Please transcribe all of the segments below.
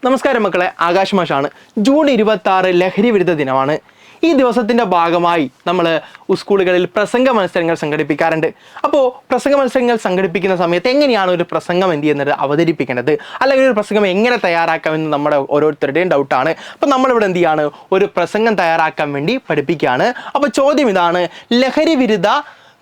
നമസ്കാരം മക്കളെ, ആകാശ് മാഷാണ്. ജൂൺ 26 ലഹരി വിരുദ്ധ ദിനമാണ്. ഈ ദിവസത്തിൻ്റെ ഭാഗമായി നമ്മൾ സ്കൂളുകളിൽ പ്രസംഗ മത്സരങ്ങൾ സംഘടിപ്പിക്കാറുണ്ട്. അപ്പോൾ പ്രസംഗ മത്സരങ്ങൾ സംഘടിപ്പിക്കുന്ന സമയത്ത് എങ്ങനെയാണ് ഒരു പ്രസംഗം അവതരിപ്പിക്കേണ്ടത്, അല്ലെങ്കിൽ ഒരു പ്രസംഗം എങ്ങനെ തയ്യാറാക്കാമെന്ന് നമ്മുടെ ഓരോരുത്തരുടെയും ഡൗട്ടാണ്. അപ്പോൾ നമ്മളിവിടെ ഒരു പ്രസംഗം തയ്യാറാക്കാൻ വേണ്ടി പഠിപ്പിക്കുകയാണ്. അപ്പോൾ ചോദ്യം ഇതാണ്: ലഹരി വിരുദ്ധ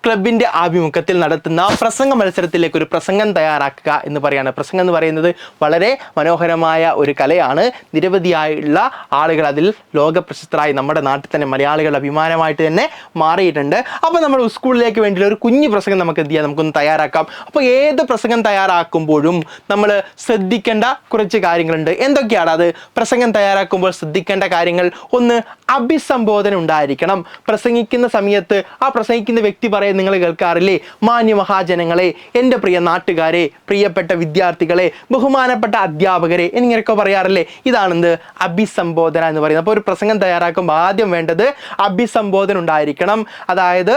ക്ലബിൻ്റെ ആഭിമുഖ്യത്തിൽ നടത്തുന്ന പ്രസംഗ മത്സരത്തിലേക്ക് ഒരു പ്രസംഗം തയ്യാറാക്കുക എന്ന് പറയുകയാണ്. പ്രസംഗം എന്ന് പറയുന്നത് വളരെ മനോഹരമായ ഒരു കലയാണ്. നിരവധിയായുള്ള ആളുകൾ അതിൽ ലോകപ്രശസ്തരായി നമ്മുടെ നാട്ടിൽ തന്നെ മലയാളികളുടെ അഭിമാനമായിട്ട് തന്നെ മാറിയിട്ടുണ്ട്. അപ്പോൾ നമ്മൾ സ്കൂളിലേക്ക് വേണ്ടിയുള്ള ഒരു കുഞ്ഞു പ്രസംഗം നമുക്കൊന്ന് തയ്യാറാക്കാം. അപ്പോൾ ഏത് പ്രസംഗം തയ്യാറാക്കുമ്പോഴും നമ്മൾ ശ്രദ്ധിക്കേണ്ട കുറച്ച് കാര്യങ്ങളുണ്ട്. എന്തൊക്കെയാണ് അത്? പ്രസംഗം തയ്യാറാക്കുമ്പോൾ ശ്രദ്ധിക്കേണ്ട കാര്യങ്ങൾ: ഒന്ന്, അഭിസംബോധന ഉണ്ടായിരിക്കണം. പ്രസംഗിക്കുന്ന സമയത്ത് ആ പ്രസംഗിക്കുന്ന വ്യക്തി നിങ്ങൾ കേൾക്കാറില്ലേ? മാന്യ മഹാജനങ്ങളെ, എൻ്റെ പ്രിയ നാട്ടുകാരെ, പ്രിയപ്പെട്ട വിദ്യാർത്ഥികളെ, ബഹുമാനപ്പെട്ട അധ്യാപകരെ എന്നിങ്ങനെയൊക്കെ പറയാറില്ലേ? ഇതാണെന്ത്? അഭിസംബോധന എന്ന് പറയുന്നത്. അപ്പോൾ ഒരു പ്രസംഗം തയ്യാറാക്കുമ്പോൾ ആദ്യം വേണ്ടത് അഭിസംബോധന ഉണ്ടായിരിക്കണം. അതായത്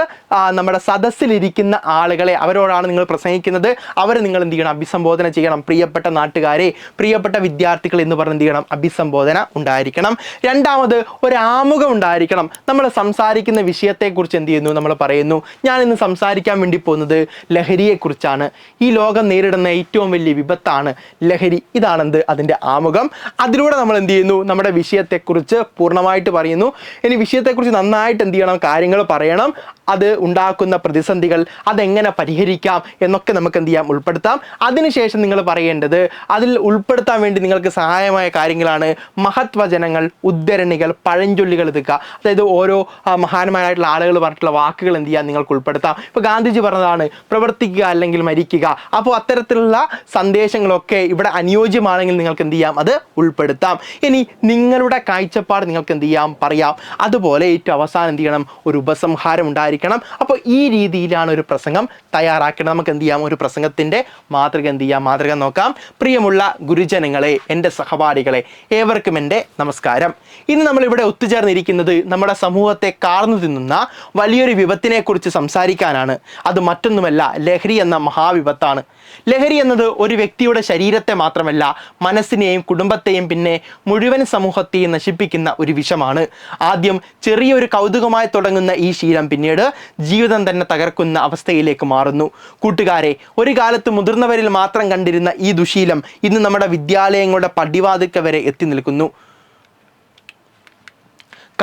നമ്മുടെ സദസ്സിലിരിക്കുന്ന ആളുകളെ, അവരോടാണ് നിങ്ങൾ പ്രസംഗിക്കുന്നത്, അവരെ നിങ്ങൾ എന്ത് ചെയ്യണം? അഭിസംബോധന ചെയ്യണം. പ്രിയപ്പെട്ട നാട്ടുകാരെ, പ്രിയപ്പെട്ട വിദ്യാർത്ഥികൾ എന്ന് പറഞ്ഞ് എന്ത് ചെയ്യണം? അഭിസംബോധന ഉണ്ടായിരിക്കണം. രണ്ടാമത്, ഒരു ആമുഖം ഉണ്ടായിരിക്കണം. നമ്മൾ സംസാരിക്കുന്ന വിഷയത്തെക്കുറിച്ച് എന്ത് ചെയ്യുന്നു? നമ്മൾ പറയുന്നു, ഞാൻ ഇന്ന് സംസാരിക്കാൻ വേണ്ടി പോകുന്നത് ലഹരിയെക്കുറിച്ചാണ്. ഈ ലോകം നേരിടുന്ന ഏറ്റവും വലിയ വിപത്താണ് ലഹരി. ഇതാണെന്ത്? അതിൻ്റെ ആമുഖം. അതിലൂടെ നമ്മൾ എന്ത് ചെയ്യുന്നു? നമ്മുടെ വിഷയത്തെക്കുറിച്ച് പൂർണ്ണമായിട്ട് പറയുന്നു. ഇനി വിഷയത്തെക്കുറിച്ച് നന്നായിട്ട് എന്ത് ചെയ്യണം? കാര്യങ്ങൾ പറയണം. അത് ഉണ്ടാക്കുന്ന പ്രതിസന്ധികൾ, അതെങ്ങനെ പരിഹരിക്കാം എന്നൊക്കെ നമുക്ക് എന്ത് ചെയ്യാം? ഉൾപ്പെടുത്താം. അതിനുശേഷം നിങ്ങൾ പറയേണ്ടത്, അതിൽ ഉൾപ്പെടുത്താൻ വേണ്ടി നിങ്ങൾക്ക് സഹായമായ കാര്യങ്ങളാണ് മഹത്വചനങ്ങൾ, ഉദ്ധരണികൾ, പഴഞ്ചൊല്ലുകൾ എടുക്കുക. അതായത് ഓരോ മഹാന്മാരായിട്ടുള്ള ആളുകൾ പറഞ്ഞിട്ടുള്ള വാക്കുകൾ എന്ത് ചെയ്യാം? നിങ്ങൾക്ക് ഉൾപ്പെടുത്താം. ഇപ്പോൾ ഗാന്ധിജി പറഞ്ഞതാണ് പ്രവർത്തിക്കുക അല്ലെങ്കിൽ മരിക്കുക. അപ്പോൾ അത്തരത്തിലുള്ള സന്ദേശങ്ങളൊക്കെ ഇവിടെ അനുയോജ്യമാണെങ്കിൽ നിങ്ങൾക്ക് എന്ത് ചെയ്യാം? അത് ഉൾപ്പെടുത്താം. ഇനി നിങ്ങളുടെ കാഴ്ചപ്പാട് നിങ്ങൾക്ക് എന്ത് ചെയ്യാം? പറയാം. അതുപോലെ ഏറ്റവും അവസാനം എന്ത് ചെയ്യണം? ഒരു ഉപസംഹാരം ഉണ്ടായിരിക്കണം. അപ്പോൾ ഈ രീതിയിലാണ് ഒരു പ്രസംഗം തയ്യാറാക്കേണ്ടത്. നമുക്ക് എന്ത് ചെയ്യാം? ഒരു പ്രസംഗത്തിൻ്റെ മാതൃക എന്ത് ചെയ്യാം? മാതൃക നോക്കാം. പ്രിയമുള്ള ഗുരുജനങ്ങളെ, എൻ്റെ സഹപാഠികളെ, ഏവർക്കും എൻ്റെ നമസ്കാരം. ഇന്ന് നമ്മളിവിടെ ഒത്തുചേർന്നിരിക്കുന്നത് നമ്മുടെ സമൂഹത്തെ കാർന്നു തിന്നുന്ന വലിയൊരു വിപത്തിനെ കുറിച്ച് സംസാരിക്കാനാണ്. അത് മറ്റൊന്നുമല്ല, ലഹരി എന്ന മഹാവിപത്താണ്. ലഹരി എന്നത് ഒരു വ്യക്തിയുടെ ശരീരത്തെ മാത്രമല്ല, മനസ്സിനെയും കുടുംബത്തെയും പിന്നെ മുഴുവൻ സമൂഹത്തെയും നശിപ്പിക്കുന്ന ഒരു വിഷമാണ്. ആദ്യം ചെറിയൊരു കൗതുകമായി തുടങ്ങുന്ന ഈ ശീലം പിന്നീട് ജീവിതം തന്നെ തകർക്കുന്ന അവസ്ഥയിലേക്ക് മാറുന്നു. കൂട്ടുകാരെ, ഒരു കാലത്ത് മുതിർന്നവരിൽ മാത്രം കണ്ടിരുന്ന ഈ ദുശീലം ഇന്ന് നമ്മുടെ വിദ്യാലയങ്ങളുടെ പടിവാതിൽക്കൽ വരെ എത്തി നിൽക്കുന്നു.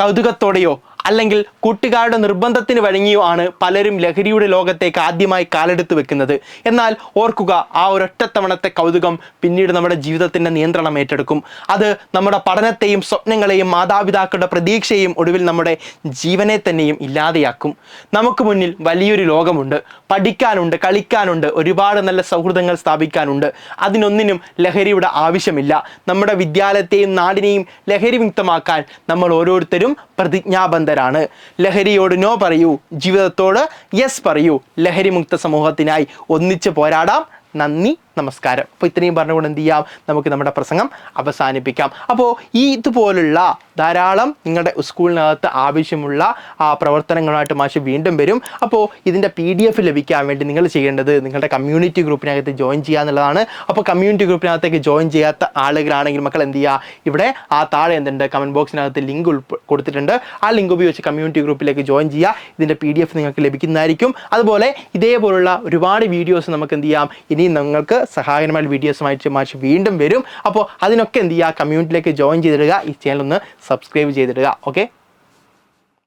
കൗതുകത്തോടെയോ അല്ലെങ്കിൽ കൂട്ടുകാരുടെ നിർബന്ധത്തിന് വഴങ്ങിയോ ആണ് പലരും ലഹരിയുടെ ലോകത്തേക്ക് ആദ്യമായി കാലെടുത്ത് വെക്കുന്നത്. എന്നാൽ ഓർക്കുക, ആ ഒരൊറ്റത്തവണത്തെ കൗതുകം പിന്നീട് നമ്മുടെ ജീവിതത്തിൻ്റെ നിയന്ത്രണം ഏറ്റെടുക്കും. അത് നമ്മുടെ പഠനത്തെയും സ്വപ്നങ്ങളെയും മാതാപിതാക്കളുടെ പ്രതീക്ഷയും ഒടുവിൽ നമ്മുടെ ജീവനെ തന്നെയും ഇല്ലാതെയാക്കും. നമുക്ക് മുന്നിൽ വലിയൊരു ലോകമുണ്ട്, പഠിക്കാനുണ്ട്, കളിക്കാനുണ്ട്, ഒരുപാട് നല്ല സൗഹൃദങ്ങൾ സ്ഥാപിക്കാനുണ്ട്. അതിനൊന്നിനും ലഹരിയുടെ ആവശ്യമില്ല. നമ്മുടെ വിദ്യാലയത്തെയും നാടിനെയും ലഹരി മുക്തമാക്കാൻ നമ്മൾ ഓരോരുത്തരും പ്രതിജ്ഞാബദ്ധരാണ്. ലഹരിയോട് നോ പറയൂ, ജീവിതത്തോട് യെസ് പറയൂ. ലഹരി മുക്ത സമൂഹത്തിനായി ഒന്നിച്ച് പോരാടാം. നന്ദി, നമസ്കാരം. അപ്പോൾ ഇത്രയും പറഞ്ഞുകൊണ്ട് എന്ത് ചെയ്യാം? നമുക്ക് നമ്മുടെ പ്രസംഗം അവസാനിപ്പിക്കാം. അപ്പോൾ ഇതുപോലുള്ള ധാരാളം നിങ്ങളുടെ സ്കൂളിനകത്ത് ആവശ്യമുള്ള പ്രവർത്തനങ്ങളുമായിട്ട് മാഷ് വീണ്ടും വരും. അപ്പോൾ ഇതിൻ്റെ PDF ലഭിക്കാൻ വേണ്ടി നിങ്ങൾ ചെയ്യേണ്ടത് നിങ്ങളുടെ കമ്മ്യൂണിറ്റി ഗ്രൂപ്പിനകത്ത് ജോയിൻ ചെയ്യുക എന്നുള്ളതാണ്. അപ്പോൾ കമ്മ്യൂണിറ്റി ഗ്രൂപ്പിനകത്തേക്ക് ജോയിൻ ചെയ്യാത്ത ആളുകളാണെങ്കിൽ മക്കൾ എന്ത് ചെയ്യുക? ഇവിടെ താഴെ എന്തുണ്ട്? കമൻറ്റ് ബോക്സിനകത്ത് ലിങ്ക് കൊടുത്തിട്ടുണ്ട്. ആ ലിങ്ക് ഉപയോഗിച്ച് കമ്മ്യൂണിറ്റി ഗ്രൂപ്പിലേക്ക് ജോയിൻ ചെയ്യുക. ഇതിൻ്റെ PDF നിങ്ങൾക്ക് ലഭിക്കുന്നതായിരിക്കും. അതുപോലെ ഇതേപോലുള്ള ഒരുപാട് വീഡിയോസ് നമുക്ക് എന്ത് ചെയ്യാം? ഇനി നിങ്ങൾക്ക് സഹായകരമായ വീഡിയോസുമായിട്ട് മാഷ് വീണ്ടും വരും. അപ്പോൾ അതിനൊക്കെ എന്ത് ചെയ്യുക? കമ്മ്യൂണിറ്റിയിലേക്ക് ജോയിൻ ചെയ്തിടുക. ഈ ചാനൽ ഒന്ന് സബ്സ്ക്രൈബ് ചെയ്തിടുക. ഓക്കെ.